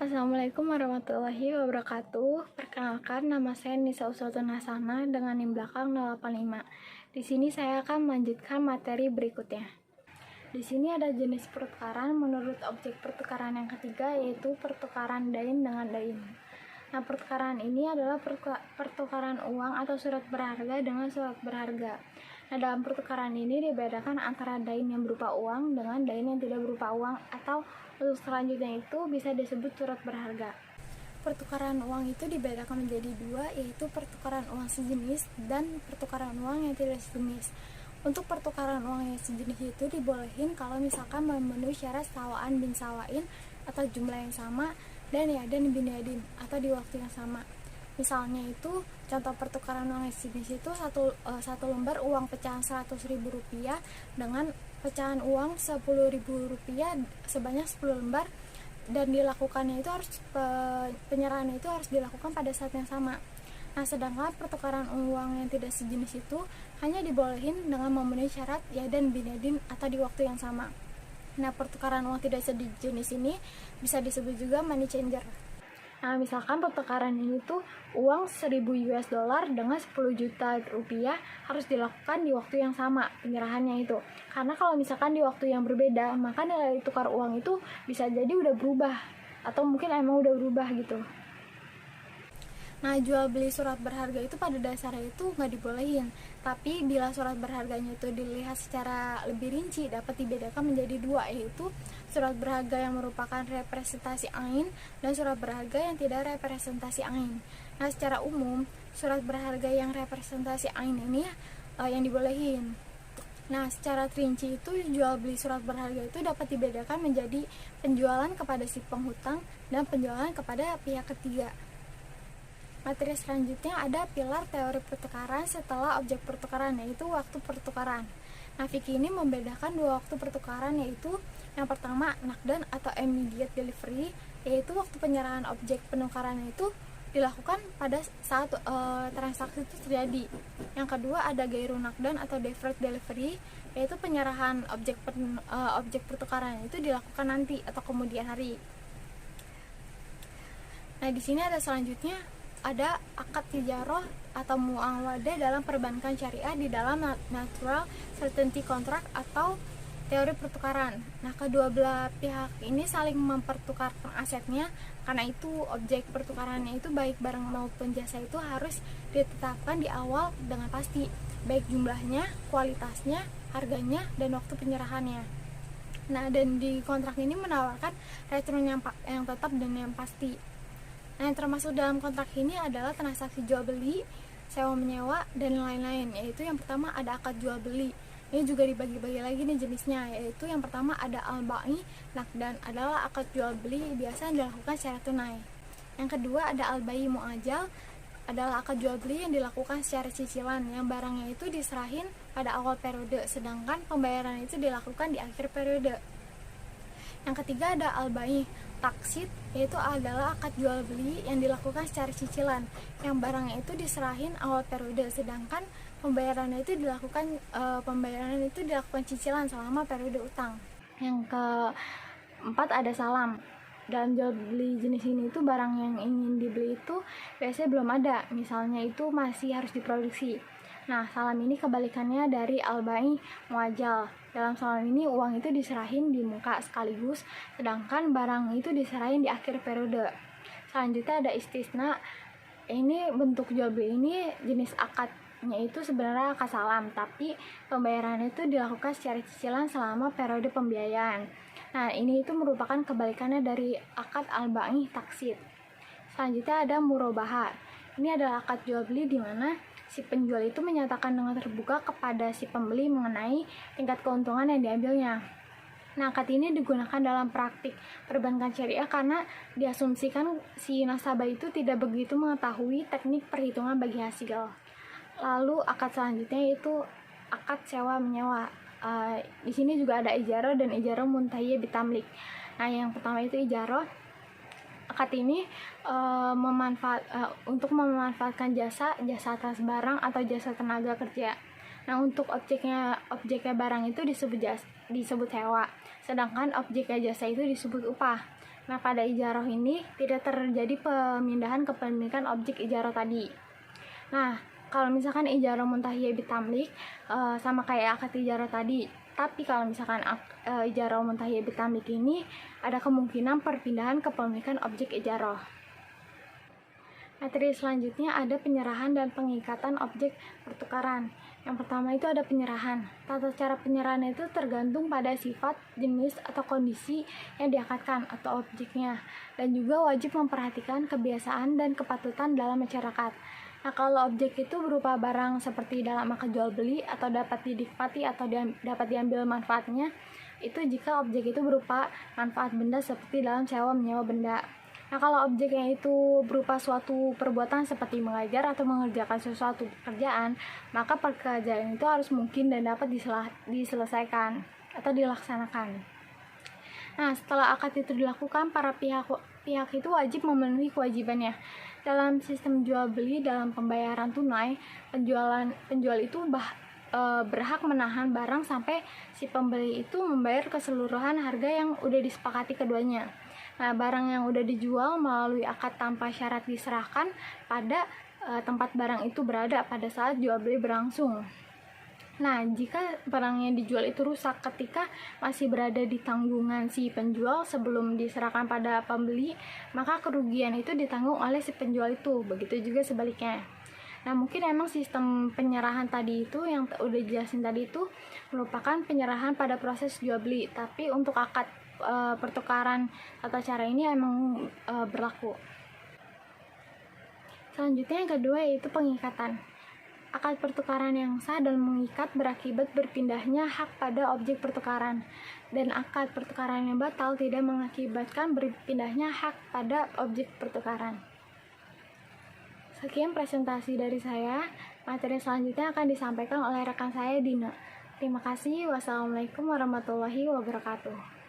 Assalamualaikum warahmatullahi wabarakatuh. Perkenalkan, nama saya Nisa Uswatun Hasana dengan NIM belakang 085. Di sini saya akan melanjutkan materi berikutnya. Di sini ada jenis pertukaran menurut objek pertukaran yang ketiga, yaitu pertukaran dain dengan dain. Nah, pertukaran ini adalah pertukaran uang atau surat berharga dengan surat berharga. Nah, dalam pertukaran ini dibedakan antara dain yang berupa uang dengan dain yang tidak berupa uang, atau untuk selanjutnya itu bisa disebut surat berharga. Pertukaran uang itu dibedakan menjadi dua, yaitu pertukaran uang sejenis dan pertukaran uang yang tidak sejenis. Untuk pertukaran uang yang sejenis itu dibolehin kalau misalkan memenuhi syarat sawaan bin sawain atau jumlah yang sama dan yadan bin yadin atau di waktu yang sama. Misalnya itu contoh pertukaran uang yang sejenis itu satu lembar uang pecahan Rp100.000 dengan pecahan uang Rp10.000 sebanyak 10 lembar, dan dilakukannya itu harus penyerahannya itu harus dilakukan pada saat yang sama. Nah, sedangkan pertukaran uang yang tidak sejenis itu hanya dibolehin dengan memenuhi syarat yadan bin yadin atau di waktu yang sama. Nah, pertukaran uang tidak sejenis ini bisa disebut juga money changer. Nah, misalkan pertukaran ini tuh uang $1.000 dengan Rp10 juta harus dilakukan di waktu yang sama penyerahannya itu. Karena kalau misalkan di waktu yang berbeda, maka nilai tukar uang itu bisa jadi udah berubah, atau mungkin emang udah berubah gitu. Nah, jual beli surat berharga itu pada dasarnya itu nggak dibolehin. Tapi bila surat berharganya itu dilihat secara lebih rinci, dapat dibedakan menjadi dua, yaitu surat berharga yang merupakan representasi ain dan surat berharga yang tidak representasi ain. Nah, secara umum surat berharga yang representasi ain ini yang dibolehin. Nah, secara rinci itu jual beli surat berharga itu dapat dibedakan menjadi penjualan kepada si penghutang dan penjualan kepada pihak ketiga. Materi selanjutnya ada pilar teori pertukaran setelah objek pertukaran, yaitu waktu pertukaran. Nah, fikih ini membedakan dua waktu pertukaran, yaitu yang pertama nakdan atau immediate delivery, yaitu waktu penyerahan objek penukaran itu dilakukan pada saat transaksi itu terjadi. Yang kedua ada gairu nakdan atau deferred delivery, yaitu penyerahan objek pertukaran itu dilakukan nanti atau kemudian hari. Nah, di sini ada selanjutnya ada akad tijaroh atau muamalah dalam perbankan syariah di dalam natural certainty contract atau teori pertukaran. Nah, kedua belah pihak ini saling mempertukarkan asetnya, karena itu objek pertukarannya itu baik barang maupun jasa itu harus ditetapkan di awal dengan pasti, baik jumlahnya, kualitasnya, harganya, dan waktu penyerahannya. Nah, dan di kontrak ini menawarkan return yang tetap dan yang pasti. Nah, yang termasuk dalam kontrak ini adalah transaksi jual beli, sewa menyewa, dan lain-lain. Yaitu yang pertama ada akad jual beli. Ini juga dibagi-bagi lagi nih jenisnya, yaitu yang pertama ada al-ba'i nakdan, adalah akad jual beli biasa yang dilakukan secara tunai. Yang kedua ada al-ba'i mu'ajal, adalah akad jual beli yang dilakukan secara cicilan, yang barangnya itu diserahin pada awal periode, sedangkan pembayaran itu dilakukan di akhir periode. Yang ketiga ada al-ba'i taksid, yaitu adalah akad jual beli yang dilakukan secara cicilan, yang barangnya itu diserahin awal periode, sedangkan pembayaran itu dilakukan cicilan selama periode utang. Yang keempat ada salam. Dalam jual beli jenis ini itu barang yang ingin dibeli itu biasanya belum ada, misalnya itu masih harus diproduksi. Nah, salam ini kebalikannya dari al-ba'i muajal. Dalam salam ini uang itu diserahin di muka sekaligus, sedangkan barang itu diserahin di akhir periode. Selanjutnya ada istisna. Ini bentuk jual beli ini jenis akadnya itu sebenarnya akad salam, tapi pembayaran itu dilakukan secara cicilan selama periode pembiayaan. Nah, ini itu merupakan kebalikannya dari akad al-ba'i taksid. Selanjutnya ada murobaha. Ini adalah akad jual beli di mana si penjual itu menyatakan dengan terbuka kepada si pembeli mengenai tingkat keuntungan yang diambilnya. Nah, akad ini digunakan dalam praktik perbankan syariah karena diasumsikan si nasabah itu tidak begitu mengetahui teknik perhitungan bagi hasil. Lalu akad selanjutnya yaitu akad sewa menyewa. Di sini juga ada ijarah dan ijarah muntahiyah bitamlik. Nah, yang pertama itu ijarah. Akad ini untuk memanfaatkan jasa atas barang atau jasa tenaga kerja. Nah, untuk objeknya barang itu disebut sewa, sedangkan objeknya jasa itu disebut upah. Nah, pada ijarah ini tidak terjadi pemindahan kepemilikan objek ijarah tadi. Nah, kalau misalkan ijarah muntahiyah bitamlik sama kayak akad ijarah tadi, tapi kalau misalkan ijarah muntahiyah bitamlik ini ada kemungkinan perpindahan kepemilikan objek ijarah. Materi selanjutnya ada penyerahan dan pengikatan objek pertukaran. Yang pertama itu ada penyerahan. Tata cara penyerahan itu tergantung pada sifat, jenis, atau kondisi yang diakatkan atau objeknya, dan juga wajib memperhatikan kebiasaan dan kepatutan dalam masyarakat. Nah, kalau objek itu berupa barang seperti dalam akad jual beli atau dapat dinikmati atau dapat diambil manfaatnya, itu jika objek itu berupa manfaat benda seperti dalam sewa menyewa benda. Nah, kalau objeknya itu berupa suatu perbuatan seperti mengajar atau mengerjakan sesuatu pekerjaan, maka pekerjaan itu harus mungkin dan dapat diselesaikan atau dilaksanakan. Nah, setelah akad itu dilakukan, para pihak itu wajib memenuhi kewajibannya. Dalam sistem jual beli dalam pembayaran tunai, penjual itu berhak menahan barang sampai si pembeli itu membayar keseluruhan harga yang udah disepakati keduanya. Nah, barang yang udah dijual melalui akad tanpa syarat diserahkan pada tempat barang itu berada pada saat jual beli berlangsung. Nah, jika barang yang dijual itu rusak ketika masih berada di tanggungan si penjual sebelum diserahkan pada pembeli, maka kerugian itu ditanggung oleh si penjual itu. Begitu juga sebaliknya. Nah, mungkin emang sistem penyerahan tadi itu yang udah dijelasin tadi itu merupakan penyerahan pada proses jual beli, tapi untuk akad pertukaran tata cara ini emang berlaku. Selanjutnya yang kedua yaitu pengikatan. Akad pertukaran yang sah dan mengikat berakibat berpindahnya hak pada objek pertukaran, dan akad pertukaran yang batal tidak mengakibatkan berpindahnya hak pada objek pertukaran. Sekian presentasi dari saya. Materi selanjutnya akan disampaikan oleh rekan saya, Dina. Terima kasih. Wassalamualaikum warahmatullahi wabarakatuh.